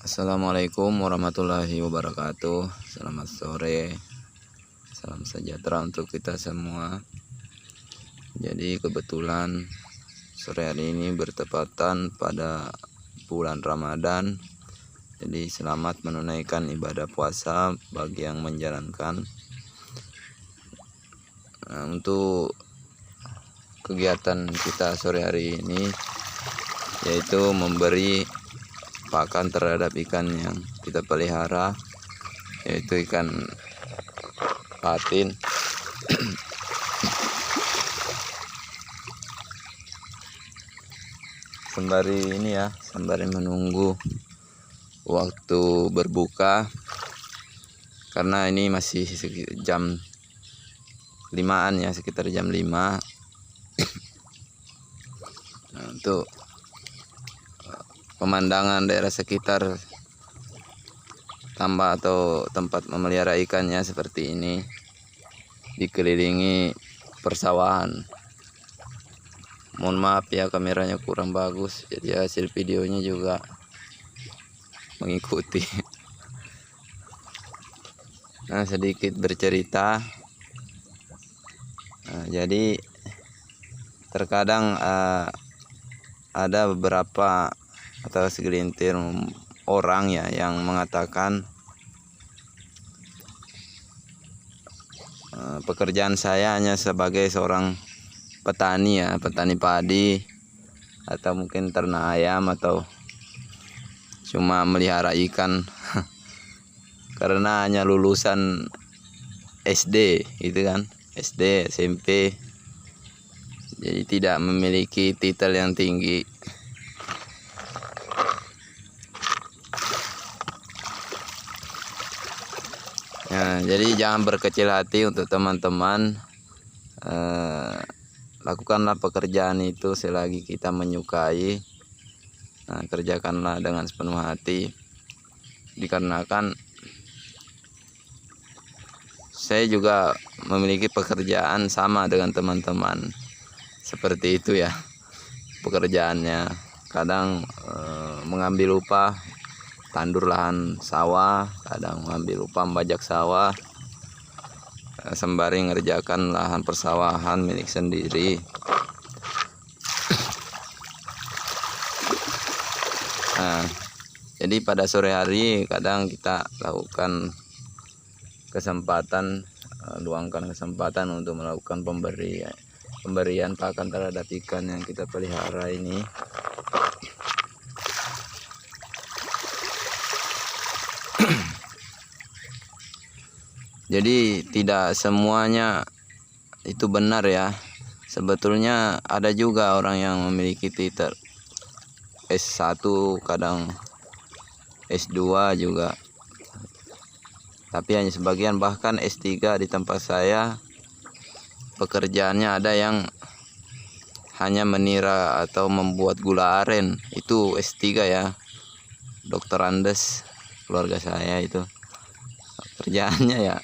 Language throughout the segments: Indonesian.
Assalamualaikum warahmatullahi wabarakatuh. Selamat sore, salam sejahtera untuk kita semua. Jadi kebetulan sore hari ini bertepatan pada bulan Ramadan. Jadi selamat menunaikan ibadah puasa bagi yang menjalankan. Untuk kegiatan kita sore hari ini yaitu memberi pakan terhadap ikan yang kita pelihara, yaitu ikan patin. Sembari menunggu waktu berbuka, karena ini masih jam 5-an ya, sekitar jam 5. Untuk pemandangan daerah sekitar tambak atau tempat memelihara ikannya seperti ini, dikelilingi persawahan. Mohon maaf ya, kameranya kurang bagus, jadi hasil videonya juga mengikuti. Nah, sedikit bercerita. Jadi terkadang ada beberapa atau segelintir orang ya yang mengatakan pekerjaan saya hanya sebagai seorang petani ya, petani padi, atau mungkin ternak ayam, atau cuma melihara ikan karena hanya lulusan SD gitu kan, SD, SMP, jadi tidak memiliki titel yang tinggi. Nah, jadi jangan berkecil hati untuk teman-teman. Lakukanlah pekerjaan itu selagi kita menyukai. Nah, kerjakanlah dengan sepenuh hati, dikarenakan saya juga memiliki pekerjaan sama dengan teman-teman. Seperti itu ya pekerjaannya. Kadang mengambil upah tandur lahan sawah, kadang mengambil upah membajak sawah, sembari mengerjakan lahan persawahan milik sendiri. Nah, jadi pada sore hari kadang kita lakukan kesempatan, luangkan kesempatan untuk melakukan pemberian pakan terhadap ikan yang kita pelihara ini. Jadi tidak semuanya itu benar ya. Sebetulnya ada juga orang yang memiliki titel S1, kadang S2 juga. Tapi hanya sebagian, bahkan S3 di tempat saya pekerjaannya ada yang hanya menira atau membuat gula aren. Itu S3 ya. Dokter Andes, keluarga saya itu kerjaannya ya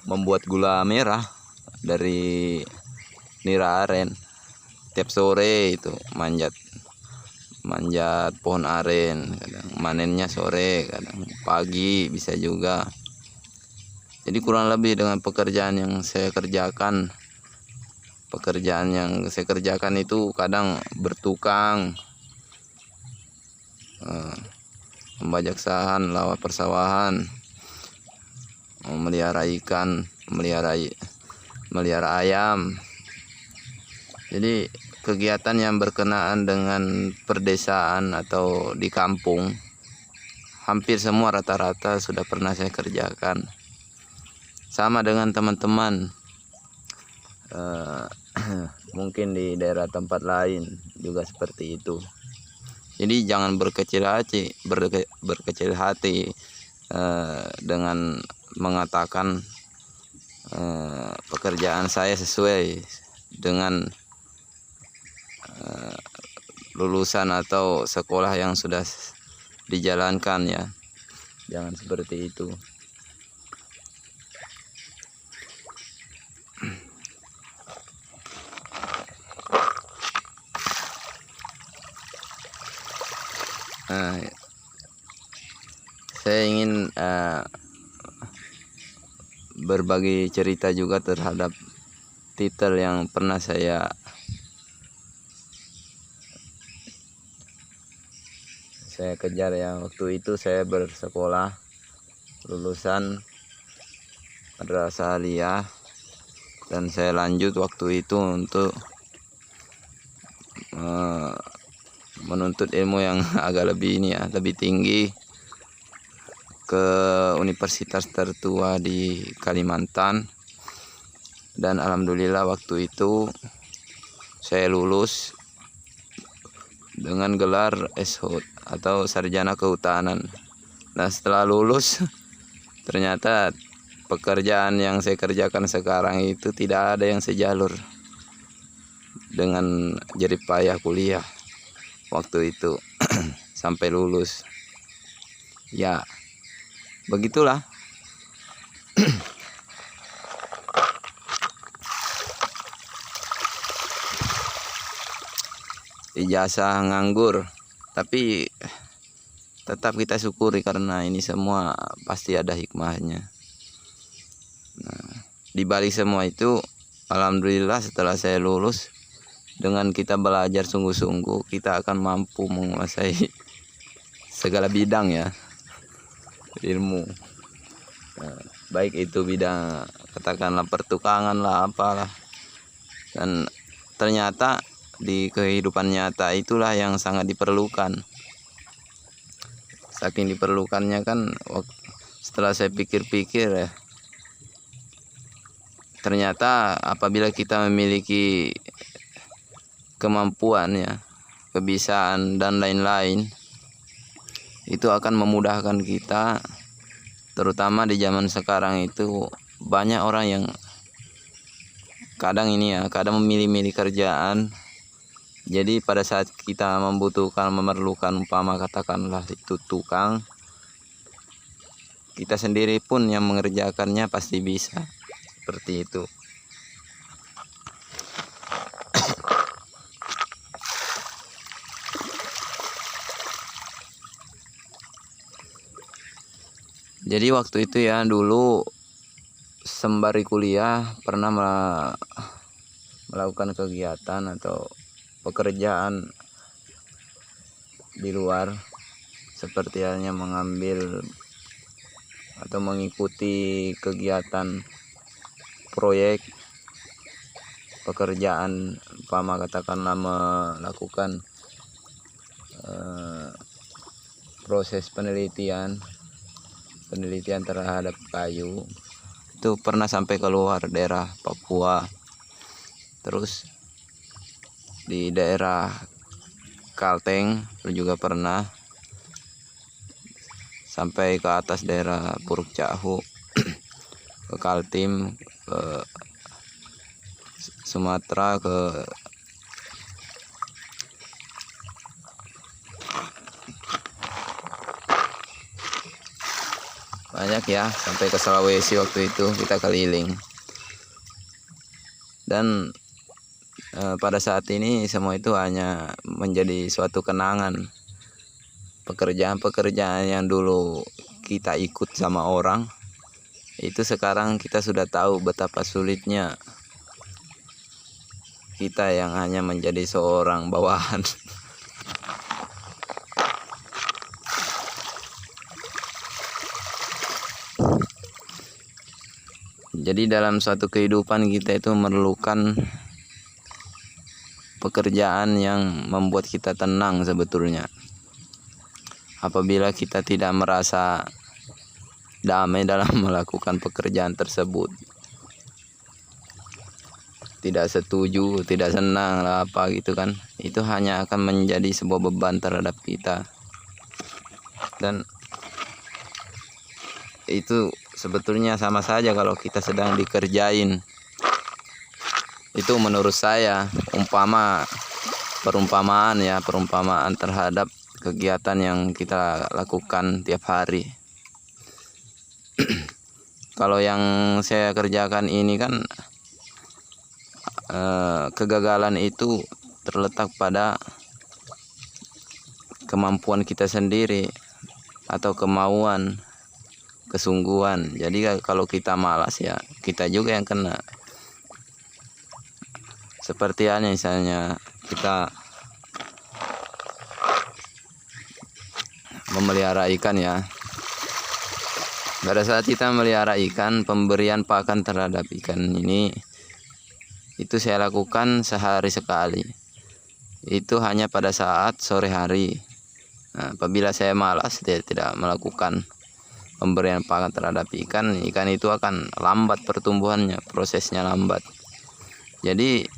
membuat gula merah dari nira aren. Tiap sore itu manjat pohon aren, kadang manennya sore, kadang pagi bisa juga. Jadi kurang lebih dengan pekerjaan yang saya kerjakan. Pekerjaan yang saya kerjakan itu kadang bertukang, membajak lahan, lawat persawahan, memelihara ikan, memelihara ayam. Jadi kegiatan yang berkenaan dengan perdesaan atau di kampung hampir semua rata-rata sudah pernah saya kerjakan. Sama dengan teman-teman, mungkin di daerah tempat lain juga seperti itu. Jadi jangan berkecil hati dengan mengatakan pekerjaan saya sesuai dengan lulusan atau sekolah yang sudah dijalankan ya. Jangan seperti itu. Nah, saya ingin berbagi cerita juga terhadap titel yang pernah saya kejar ya. Waktu itu saya bersekolah lulusan Madrasah Aliyah, dan saya lanjut waktu itu untuk menuntut ilmu yang agak lebih lebih tinggi ke universitas tertua di Kalimantan. Dan alhamdulillah waktu itu saya lulus dengan gelar SHUT atau Sarjana Kehutanan. Nah, setelah lulus ternyata pekerjaan yang saya kerjakan sekarang itu tidak ada yang sejalur dengan jerih payah kuliah waktu itu sampai lulus. Ya, begitulah. Ijazah nganggur, tapi tetap kita syukuri karena ini semua pasti ada hikmahnya. Nah, di balik semua itu, alhamdulillah setelah saya lulus, dengan kita belajar sungguh-sungguh, kita akan mampu menguasai segala bidang ya, ilmu. Nah, baik itu bidang katakanlah pertukangan lah, apalah. Dan ternyata di kehidupan nyata itulah yang sangat diperlukan. Saking diperlukannya kan, setelah saya pikir-pikir ya, ternyata apabila kita memiliki kemampuan ya, kebisaan dan lain-lain, itu akan memudahkan kita. Terutama di zaman sekarang itu banyak orang yang kadang memilih-milih kerjaan. Jadi pada saat kita memerlukan umpama katakanlah itu tukang, kita sendiri pun yang mengerjakannya pasti bisa. Seperti itu. Jadi waktu itu ya, dulu sembari kuliah pernah melakukan kegiatan atau pekerjaan di luar, seperti halnya mengambil atau mengikuti kegiatan proyek pekerjaan, umpama katakanlah melakukan proses penelitian terhadap kayu. Itu pernah sampai keluar daerah Papua, terus di daerah Kalteng juga pernah, sampai ke atas daerah Puruk Cahu, ke Kaltim, ke Sumatera, ke banyak ya, sampai ke Sulawesi waktu itu kita keliling. Dan pada saat ini semua itu hanya menjadi suatu kenangan. Pekerjaan-pekerjaan yang dulu kita ikut sama orang, itu sekarang kita sudah tahu betapa sulitnya kita yang hanya menjadi seorang bawahan. Jadi dalam suatu kehidupan kita itu memerlukan pekerjaan yang membuat kita tenang sebetulnya. Apabila kita tidak merasa damai dalam melakukan pekerjaan tersebut, tidak setuju, tidak senang lah apa gitu kan, itu hanya akan menjadi sebuah beban terhadap kita. Dan itu sebetulnya sama saja kalau kita sedang dikerjain. Itu menurut saya perumpamaan terhadap kegiatan yang kita lakukan tiap hari. Kalau yang saya kerjakan ini kan kegagalan itu terletak pada kemampuan kita sendiri. atau kemauan, kesungguhan. Jadi kalau kita malas ya kita juga yang kena. Seperti misalnya kita memelihara ikan ya. Pada saat kita memelihara ikan, pemberian pakan terhadap ikan ini itu saya lakukan sehari sekali. Itu hanya pada saat sore hari. Nah, apabila saya malas, saya tidak melakukan pemberian pakan terhadap ikan, ikan itu akan lambat pertumbuhannya, prosesnya lambat. Jadi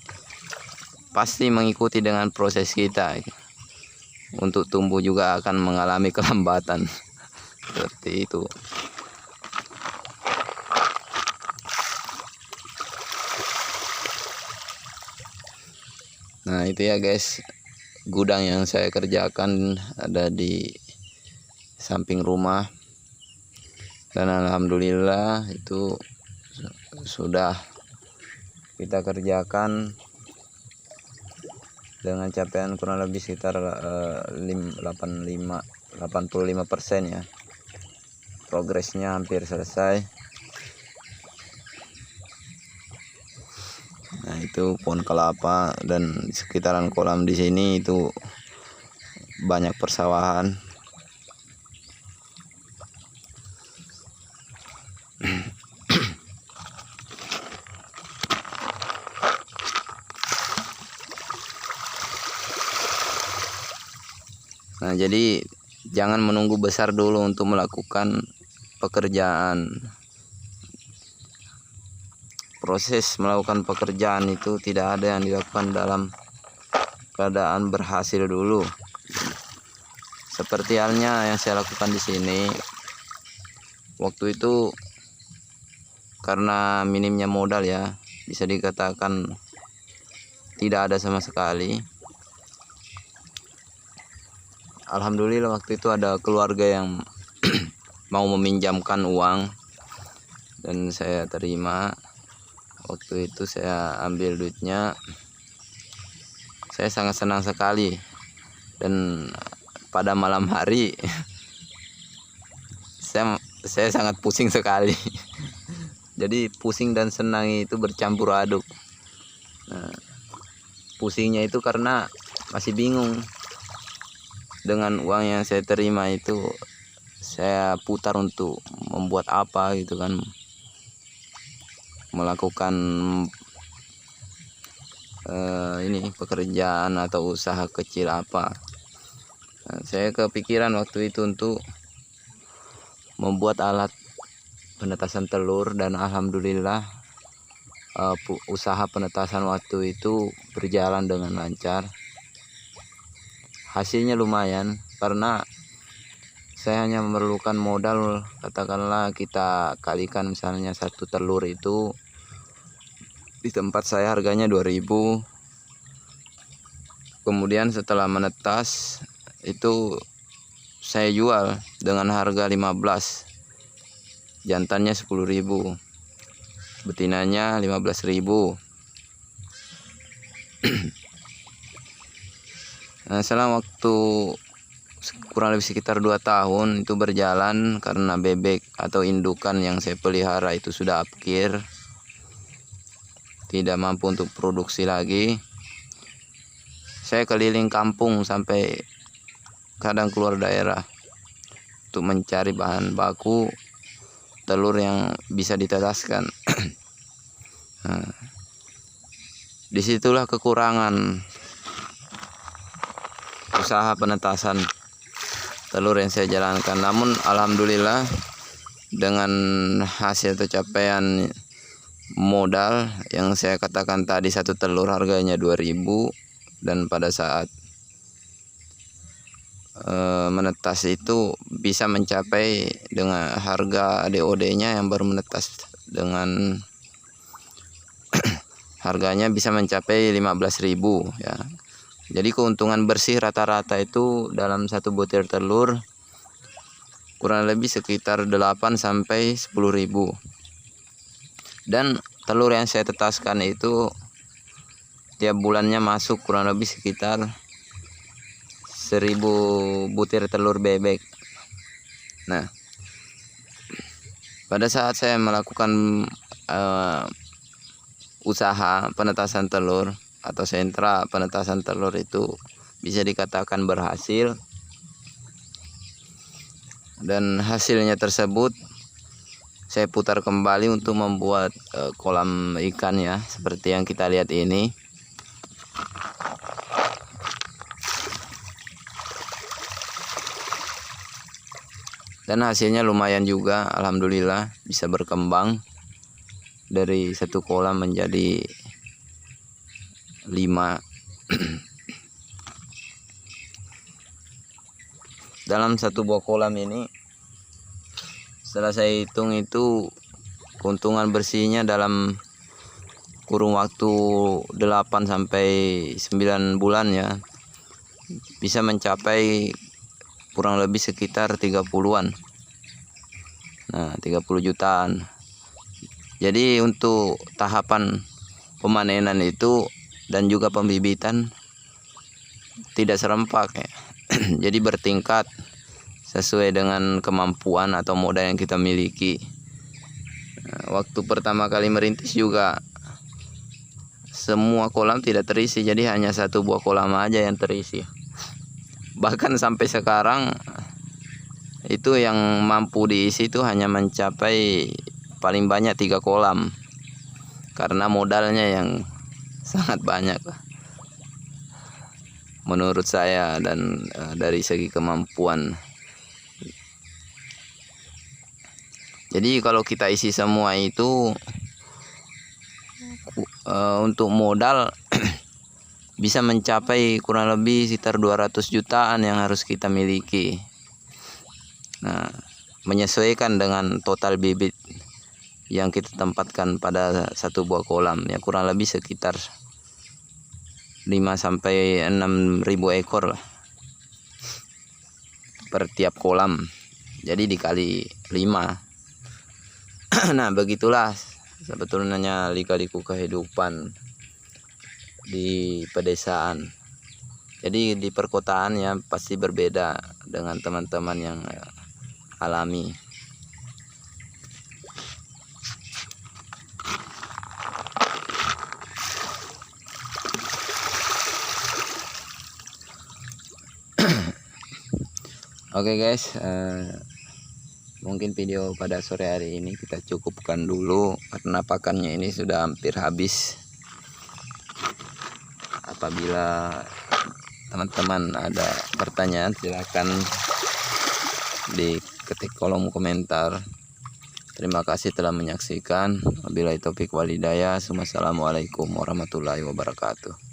pasti mengikuti dengan proses kita. Untuk tumbuh juga akan mengalami kelambatan. Seperti itu. Nah itu ya guys, gudang yang saya kerjakan ada di samping rumah, dan alhamdulillah itu sudah kita kerjakan dengan capaian kurang lebih sekitar 85% ya. Progresnya hampir selesai. Nah itu pohon kelapa, dan di sekitaran kolam di sini itu banyak persawahan. Nah jadi jangan menunggu besar dulu untuk melakukan pekerjaan. Proses melakukan pekerjaan itu tidak ada yang dilakukan dalam keadaan berhasil dulu. Seperti halnya yang saya lakukan di sini. Waktu itu karena minimnya modal ya, bisa dikatakan tidak ada sama sekali. Alhamdulillah waktu itu ada keluarga yang mau meminjamkan uang, dan saya terima. Waktu itu saya ambil duitnya, saya sangat senang sekali. Dan pada malam hari saya sangat pusing sekali. Jadi pusing dan senang itu bercampur aduk. Nah, pusingnya itu karena masih bingung dengan uang yang saya terima itu saya putar untuk membuat apa gitu kan, melakukan ini pekerjaan atau usaha kecil apa. Nah, saya kepikiran waktu itu untuk membuat alat penetasan telur, dan alhamdulillah usaha penetasan waktu itu berjalan dengan lancar. Hasilnya lumayan karena saya hanya memerlukan modal, katakanlah kita kalikan misalnya satu telur itu di tempat saya harganya 2.000. Kemudian setelah menetas itu saya jual dengan harga 15. Jantannya 10.000, betinanya 15.000. Nah, selama waktu kurang lebih sekitar 2 tahun itu berjalan, karena bebek atau indukan yang saya pelihara itu sudah akhir, tidak mampu untuk produksi lagi. Saya keliling kampung sampai kadang keluar daerah untuk mencari bahan baku telur yang bisa ditetaskan. Nah, disitulah kekurangan usaha penetasan telur yang saya jalankan. Namun alhamdulillah dengan hasil atau capaian modal yang saya katakan tadi, satu telur harganya 2.000, dan pada saat menetas itu bisa mencapai dengan harga DOD-nya yang baru menetas dengan harganya bisa mencapai 15.000 ya. Jadi keuntungan bersih rata-rata itu dalam satu butir telur kurang lebih sekitar 8 sampai 10.000. Dan telur yang saya tetaskan itu tiap bulannya masuk kurang lebih sekitar 1.000 butir telur bebek. Nah, pada saat saya melakukan usaha penetasan telur atau sentra penetasan telur itu bisa dikatakan berhasil, dan hasilnya tersebut saya putar kembali untuk membuat kolam ikan ya, seperti yang kita lihat ini. Dan hasilnya lumayan juga, alhamdulillah bisa berkembang dari satu kolam menjadi 5. Dalam satu buah kolam ini, setelah saya hitung itu keuntungan bersihnya dalam kurun waktu 8 sampai 9 bulan ya, bisa mencapai kurang lebih sekitar 30-an. Nah, 30 jutaan. Jadi untuk tahapan pemanenan itu dan juga pembibitan tidak serempak ya. Jadi bertingkat sesuai dengan kemampuan atau modal yang kita miliki. Nah, waktu pertama kali merintis juga semua kolam tidak terisi, jadi hanya satu buah kolam aja yang terisi. Bahkan sampai sekarang itu yang mampu diisi itu hanya mencapai paling banyak 3 kolam, karena modalnya yang sangat banyak menurut saya, dan dari segi kemampuan. Jadi kalau kita isi semua itu untuk modal bisa mencapai kurang lebih sekitar 200 jutaan yang harus kita miliki. Nah, menyesuaikan dengan total bibit yang kita tempatkan pada satu buah kolam ya, kurang lebih sekitar 5 sampai 6 ribu ekor lah per tiap kolam. Jadi dikali 5. Nah, begitulah sebetulnya lika-liku kehidupan di pedesaan. Jadi di perkotaan ya pasti berbeda dengan teman-teman yang alami. Oke guys, mungkin video pada sore hari ini kita cukupkan dulu karena pakannya ini sudah hampir habis. Apabila teman-teman ada pertanyaan silahkan diketik kolom komentar. Terima kasih telah menyaksikan. Wabillahi taufik walhidayah. Wassalamualaikum warahmatullahi wabarakatuh.